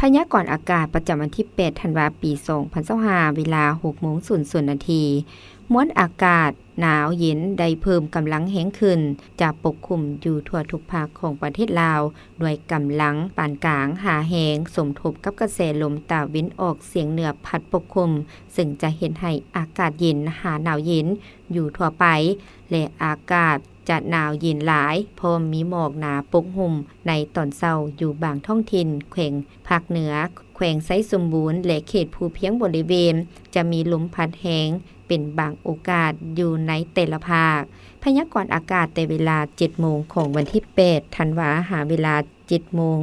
พยากรณ์อากาศประจำวันที่ 8 ธันวาคม ปี 2025 เวลา 6:00 น. ม้วนอากาศหนาวเย็นได้เพิ่มกำลังแห้งขึ้นจะปกคลุมอยู่ทั่วทุกภาคของประเทศลาวด้วยกำลังปานกลางหาแหงสมทบกับกระแสลมตะวันออกเฉียงเหนือพัดปกคลุมซึ่งจะเห็นให้อากาศเย็นหาหนาวเย็นอยู่ทั่วไปและอากาศจะหนาวเย็นหลายพร้อมมีหมอกหนาปกหุ่มในตอนเช้าอยู่บางท้องถิ่นแขวงภาคเหนือแขวงไซสมบูรณ์และเขตภูเพียงบริเวณจะมีลมพัดแหงเป็นบางโอกาสอยู่ในแต่ละภาคพยากรณ์อากาศแต่เวลา 7 โมงของวันที่ 8 ธันวาคมหาเวลา 7 โมง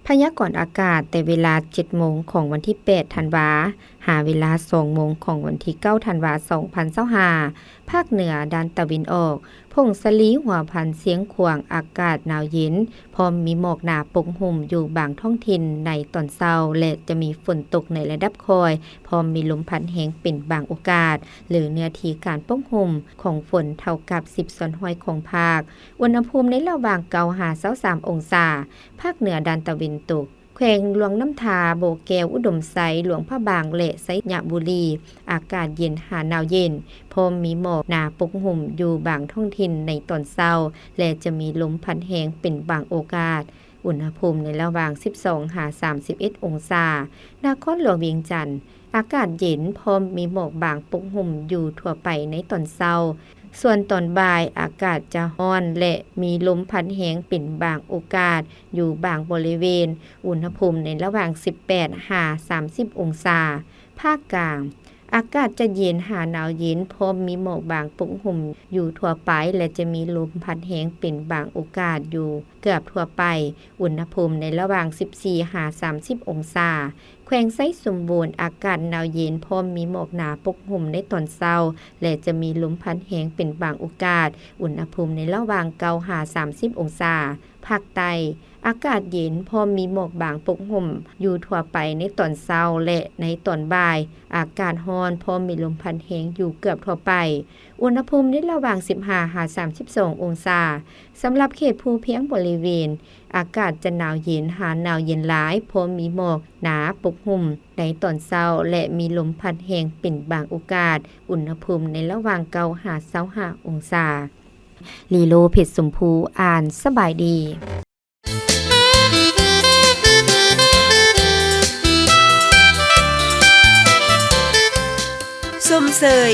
พยากรณ์อากาศแต่เวลา 7 โมงของวันที่ 8 ธันวาคมหาเวลา 2 โมงของวันที่ 9 ธันวาคม 2025ภาคเหนือด้านตะวันออกพงสลีหัวพันเสียงขวางอากาศหนาวเย็นพร้อมมีหมอกหนาปกหุ่มอยู่บางท้องถิ่นในตอนเช้าและจะมีฝนตกในระดับคอยพร้อมมีลมพัดแรงเป็นบางโอกาสหรือเนื้อที่การปกหุ่มของฝนเท่ากับ10 ส่วนห้อยของภาคอุณหภูมิในระหว่าง9-23 องศาภาคเหนือด้านตะวันตกแขวงหลวงน้ำทาโบแก้วอุดมไซหลวงพระบางและไซยะบุรีอากาศเย็นหาหนาวเย็นพร้อมมีหมอกหนาปกหุ่มอยู่บางท้องถิ่นในตอนเช้าและจะมีลมพัดแรงเป็นบางโอกาสอุณหภูมิในระหว่าง12-31 องศานครหลวงเวียงจันทน์อากาศเย็นพร้อมมีหมอกบางปกหุ่มอยู่ทั่วไปในตอนเช้าส่วนตอนบ่ายอากาศจะร้อนและมีลมพัดแรงเป็นบางโอกาสอยู่บางบริเวณอุณหภูมิในระหว่าง18-30 องศาภาคกลางอากาศจะเย็นหาหนาวเย็นพร้อมมีหมอกบางปกหุ่มอยู่ทั่วไปและจะมีลมพัดแรงเป็นบางโอกาสอยู่เกือบทั่วไปอุณหภูมิในระหว่าง14-30 องศาแขวงไซสมบูรณ์อากาศหนาวเย็นพร้อมมีหมอกหนาปกหุ่มในตอนเช้าและจะมีลมพัดแรงเป็นบางโอกาสอุณหภูมิในระหว่าง9-30 องศาภาคใต้อากาศเย็นพร้อมมีหมอกบางปกหุ่มอยู่ทั่วไปในตอนเช้าและในตอนบ่ายอากาศร้อนพร้อมมีลมพัดแรงอยู่เกือบทั่วไปอุณหภูมิในระหว่าง15-32 องศาสำหรับเขตภูเพียงบริเวณอากาศจะหนาวเย็นหาหนาวเย็นหลายพร้อมมีหมอกหนาปกหุ่มในตอนเช้าและมีลมพัดแรงเป็นบางโอกาสอุณหภูมิในระหว่าง9-25 องศาลีโลเพชรสมภูอ่านสบายดีส้มเสย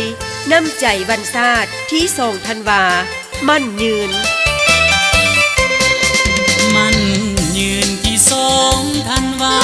น้ำใจวันศาสตร์ที่2 ธันวามั่นยืนมันยืนที่2 ธันวา